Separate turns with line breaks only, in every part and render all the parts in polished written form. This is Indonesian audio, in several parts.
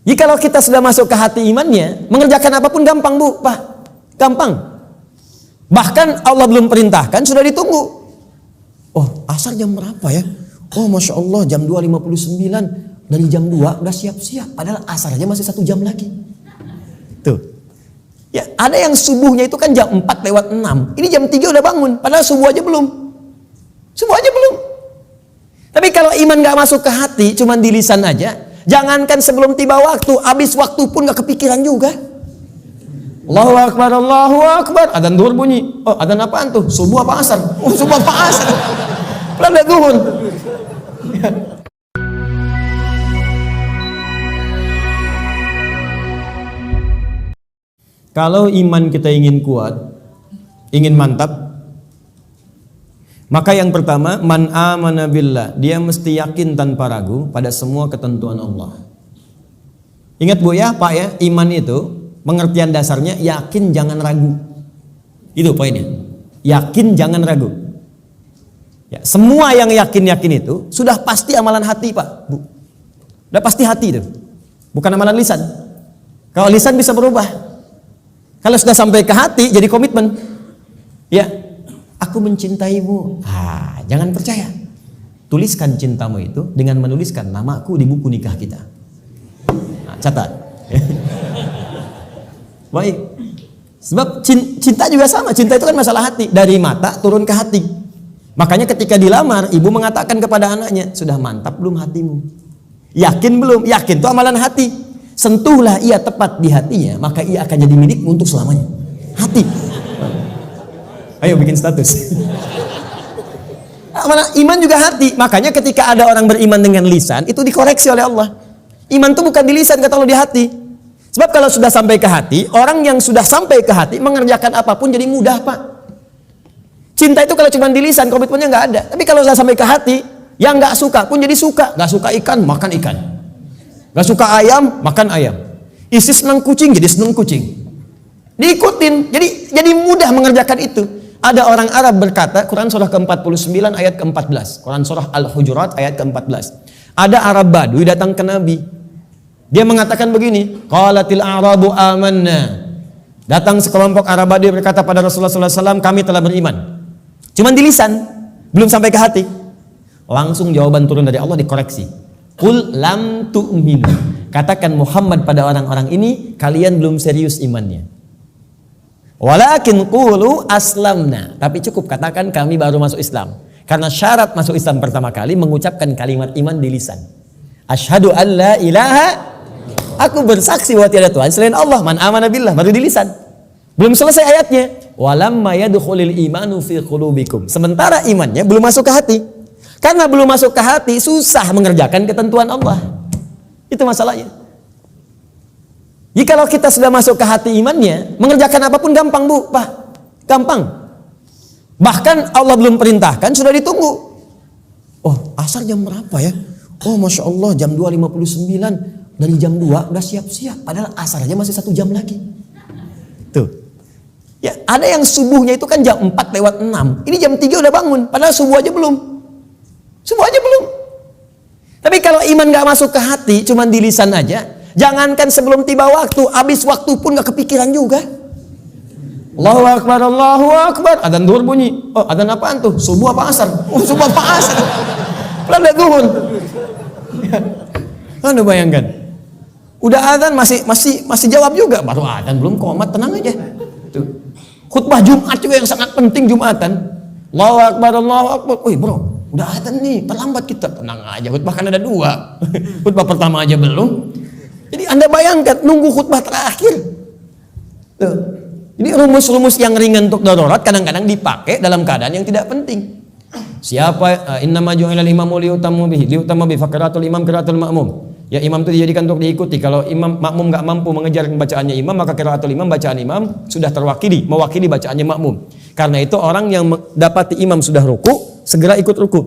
Jikalau kita sudah masuk ke hati imannya, mengerjakan apapun gampang, Bu, Pak. Gampang. Bahkan Allah belum perintahkan, sudah ditunggu. Oh, asar jam berapa ya? Oh, Masya Allah, jam 2.59. Dari jam 2 udah siap-siap. Padahal asar aja masih 1 jam lagi. Tuh. Ya, ada yang subuhnya itu kan jam 4:06. Ini jam 3 udah bangun. Padahal subuh aja belum. Subuh aja belum. Tapi kalau iman gak masuk ke hati, cuman di lisan aja. Jangankan sebelum tiba waktu, habis waktu pun gak kepikiran juga. Allahu Akbar, Allahu Akbar. Adzan duhur bunyi. Oh, adzan apaan tuh? Subuh apa asar? Oh, subuh apa asar? Belum ada duhur. Kalau iman kita ingin kuat, ingin mantap, maka yang pertama, man amana billah, dia mesti yakin tanpa ragu pada semua ketentuan Allah. Ingat Bu ya, Pak ya, iman itu pengertian dasarnya yakin jangan ragu. Itu poinnya. Yakin jangan ragu. Ya, semua yang yakin-yakin itu sudah pasti amalan hati, Pak, Bu. Sudah pasti hati itu. Bukan amalan lisan. Kalau lisan bisa berubah. Kalau sudah sampai ke hati jadi komitmen. Ya, aku mencintaimu. Jangan percaya. Tuliskan cintamu itu dengan menuliskan namaku di buku nikah kita. Catat. Baik. Sebab cinta juga sama. Cinta itu kan masalah hati. Dari mata turun ke hati. Makanya ketika dilamar, ibu mengatakan kepada anaknya, sudah mantap belum hatimu? Yakin belum? Yakin itu amalan hati. Sentuhlah ia tepat di hatinya, maka ia akan jadi milikmu untuk selamanya. Hati. Ayo bikin status. Iman juga hati. Makanya ketika ada orang beriman dengan lisan, itu dikoreksi oleh Allah. Iman itu bukan di lisan, kata Allah, di hati. Sebab kalau sudah sampai ke hati, orang yang sudah sampai ke hati mengerjakan apapun jadi mudah, Pak. Cinta itu kalau cuma di lisan, komitmennya nggak ada. Tapi kalau sudah sampai ke hati, yang nggak suka pun jadi suka. Nggak suka ikan, makan ikan. Gak suka ayam, makan ayam. Isi senang kucing, jadi senang kucing. Diikutin, jadi mudah mengerjakan itu. Ada orang Arab berkata, Quran surah ke-49 ayat ke-14. Quran surah Al-Hujurat ayat ke-14. Ada Arab Badui datang ke Nabi. Dia mengatakan begini, qalatil a'rabu amanna. Datang sekelompok Arab Badui berkata pada Rasulullah SAW, kami telah beriman. Cuman di lisan, belum sampai ke hati. Langsung jawaban turun dari Allah dikoreksi. Qul lam tu'minu. Katakan Muhammad pada orang-orang ini, kalian belum serius imannya. Walakin qulu aslamna. Tapi cukup katakan kami baru masuk Islam. Karena syarat masuk Islam pertama kali mengucapkan kalimat iman di lisan. Asyhadu an la ilaha, aku bersaksi bahwa tiada Tuhan selain Allah. Man amana billah, baru di lisan. Belum selesai ayatnya. Walamma yadkhulul imanu fi qulubikum. Sementara imannya belum masuk ke hati. Karena belum masuk ke hati, susah mengerjakan ketentuan Allah. Itu masalahnya. Jikalau kita sudah masuk ke hati imannya, mengerjakan apapun gampang, Bu, Pak. Gampang. Bahkan Allah belum perintahkan, sudah ditunggu. Oh, asar jam berapa ya? Oh, Masya Allah, jam 2.59. Dari jam 2 udah siap-siap. Padahal asar aja masih 1 jam lagi. Tuh. Ya, ada yang subuhnya itu kan jam 4:06. Ini jam 3 udah bangun. Padahal subuh aja belum. Subuh aja belum. Tapi kalau iman gak masuk ke hati, cuman di lisan aja, jangankan sebelum tiba waktu, habis waktu pun gak kepikiran juga. Allahu Akbar, Allahu Akbar. Adzan duhur bunyi. Oh, adzan apaan tuh? Subuh apa asar? Oh, subuh apa asar? Belum ada duhur. Anda bayangkan. Udah adzan masih jawab juga. Baru adzan belum komat, tenang aja. Tuh. Khutbah Jumat juga yang sangat penting Jumatan. Allahu Akbar, Allahu Akbar. Wih, bro. Udah adzan nih, terlambat kita. Tenang aja, khutbah kan ada 2. Khutbah pertama aja belum. Jadi Anda bayangkan, nunggu khutbah terakhir. Tuh. Jadi rumus-rumus yang ringan untuk darurat kadang-kadang dipakai dalam keadaan yang tidak penting. Siapa innama ju'ilal imamu liutamma bi faqratul imam qiraatul ma'mum. Ya, imam itu dijadikan untuk diikuti. Kalau imam makmum enggak mampu mengejar bacaannya imam, maka qiraatul imam, bacaan imam sudah mewakili bacaannya makmum. Karena itu orang yang dapati imam sudah ruku, segera ikut ruku.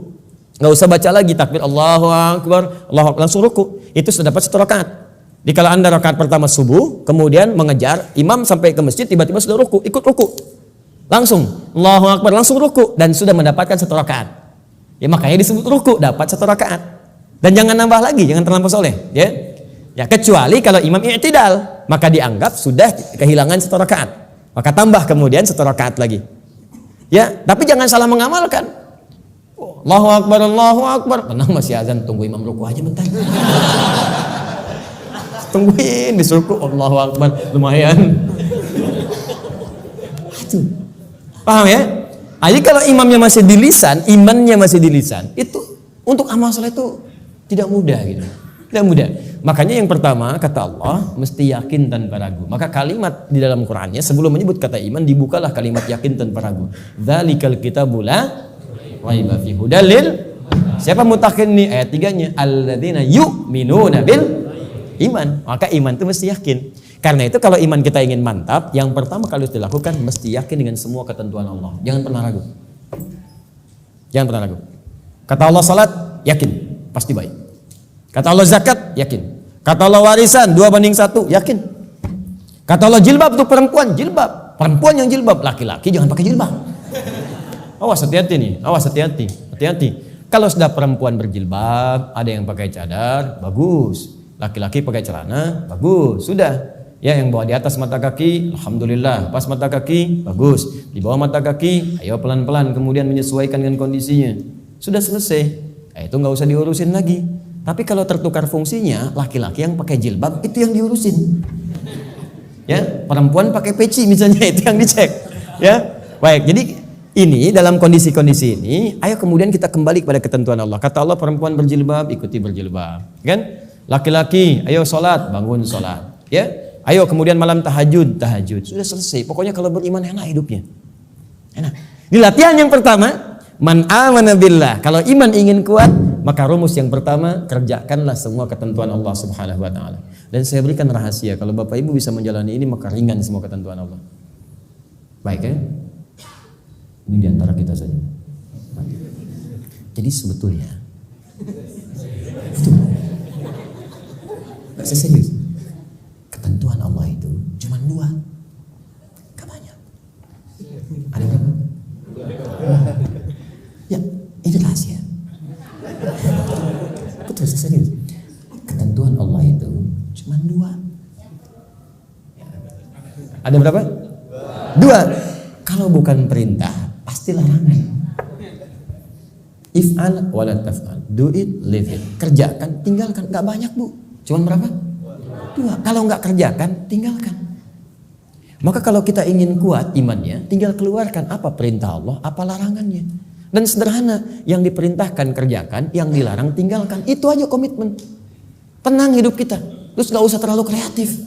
Nggak usah baca lagi takbir Allahu Akbar, Allahu Akbar, langsung ruku. Itu sudah dapat 1 rakaat. Jadi kalau Anda rakaat pertama subuh, kemudian mengejar imam sampai ke masjid, tiba-tiba sudah ruku, ikut ruku. Langsung Allahu Akbar, langsung ruku dan sudah mendapatkan 1 rakaat. Ya, makanya disebut ruku, dapat 1 rakaat. Dan jangan nambah lagi, jangan terlampau soleh, ya. Ya, kecuali kalau imam i'tidal, maka dianggap sudah kehilangan 1 rakaat. Maka tambah kemudian 1 rakaat lagi. Ya, tapi jangan salah mengamalkan. Allahu Akbar, Allahu Akbar. Tenang, masih azan, tunggu imam ruku aja bentar. Tungguin di ruku, Allahu Akbar, lumayan. Aduh. Paham ya? Jadi kalau imamnya masih di lisan, imannya masih di lisan, itu untuk amal salat itu tidak mudah gitu. Tidak mudah. Makanya yang pertama kata Allah mesti yakin tanpa ragu. Maka kalimat di dalam Qur'annya sebelum menyebut kata iman dibukalah kalimat yakin tanpa ragu. Dzalikal kitabu la raiba fihi hudal lil. Siapa mutakin nih ayat 3-nya? Alladzina yu'minuna bil iman. Maka iman itu mesti yakin. Karena itu kalau iman kita ingin mantap, yang pertama kali harus dilakukan mesti yakin dengan semua ketentuan Allah. Jangan pernah ragu. Jangan pernah ragu. Kata Allah salat, yakin, pasti baik. Kata Allah zakat, yakin. Kata Allah warisan 2:1, yakin. Kata Allah jilbab untuk perempuan, jilbab. Perempuan yang jilbab, laki-laki jangan pakai jilbab. Awas, hati-hati nih, awas, hati-hati, hati-hati. Kalau sudah perempuan berjilbab, ada yang pakai cadar, bagus. Laki-laki pakai celana, bagus. Sudah. Ya, yang bawa di atas mata kaki, alhamdulillah, pas mata kaki, bagus. Di bawah mata kaki, ayo pelan-pelan kemudian menyesuaikan dengan kondisinya. Sudah selesai. Itu nggak usah diurusin lagi. Tapi kalau tertukar fungsinya, laki-laki yang pakai jilbab itu yang diurusin. Ya, perempuan pakai peci misalnya itu yang dicek. Ya, baik. Jadi ini dalam kondisi-kondisi ini, ayo kemudian kita kembali kepada ketentuan Allah. Kata Allah perempuan berjilbab, ikuti berjilbab. Kan? Laki-laki, ayo sholat, bangun sholat. Ya, ayo kemudian malam tahajud, tahajud. Sudah selesai. Pokoknya kalau beriman enak hidupnya. Enak. Di latihan yang pertama, man amana billah. Kalau iman ingin kuat, maka rumus yang pertama, kerjakanlah semua ketentuan Allah Subhanahu wa taala. Dan saya berikan rahasia, kalau Bapak Ibu bisa menjalani ini maka ringan semua ketentuan Allah. Baik ya? Ini di antara kita saja. Jadi sebetulnya itu enggak serius. Ketentuan Allah itu cuma 2. Enggak banyak. Ada berapa? Ya, ini rahasia. Betul, serius. Ketentuan Allah itu cuma 2. Ada berapa? 2. Kalau bukan perintah, pasti larangan. If'al wala taf'al. Do it, leave it. Kerjakan, tinggalkan. Gak banyak, Bu. Cuma berapa? 2. Kalau gak kerjakan, tinggalkan. Maka kalau kita ingin kuat imannya, tinggal keluarkan apa perintah Allah, apa larangannya. Dan sederhana, yang diperintahkan kerjakan, yang dilarang tinggalkan. Itu aja komitmen. Tenang hidup kita. Terus gak usah terlalu kreatif.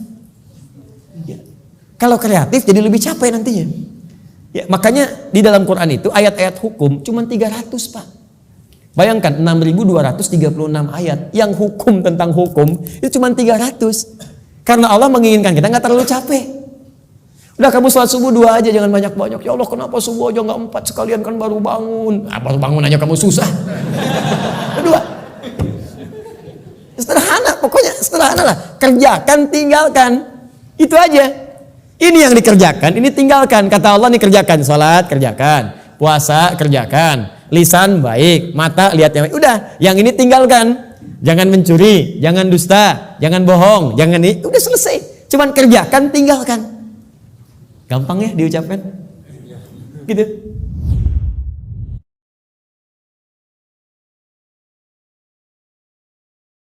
Ya. Kalau kreatif jadi lebih capek nantinya. Ya, makanya di dalam Quran itu ayat-ayat hukum cuma 300, Pak. Bayangkan 6.236 ayat yang hukum tentang hukum itu cuma 300. Karena Allah menginginkan kita gak terlalu capek. Udah kamu sholat subuh 2 aja, jangan banyak-banyak. Ya Allah kenapa subuh aja gak 4 sekalian kan baru bangun. Baru bangun aja kamu susah. 2. Sederhana, pokoknya sederhana lah. Kerjakan, tinggalkan. Itu aja. Ini yang dikerjakan, ini tinggalkan. Kata Allah nih kerjakan. Sholat, kerjakan. Puasa, kerjakan. Lisan, baik. Mata, lihat yang baik. Udah, yang ini tinggalkan. Jangan mencuri, jangan dusta, jangan bohong, jangan ini. Udah selesai. Cuman kerjakan, tinggalkan. Gampang ya diucapkan? Gitu.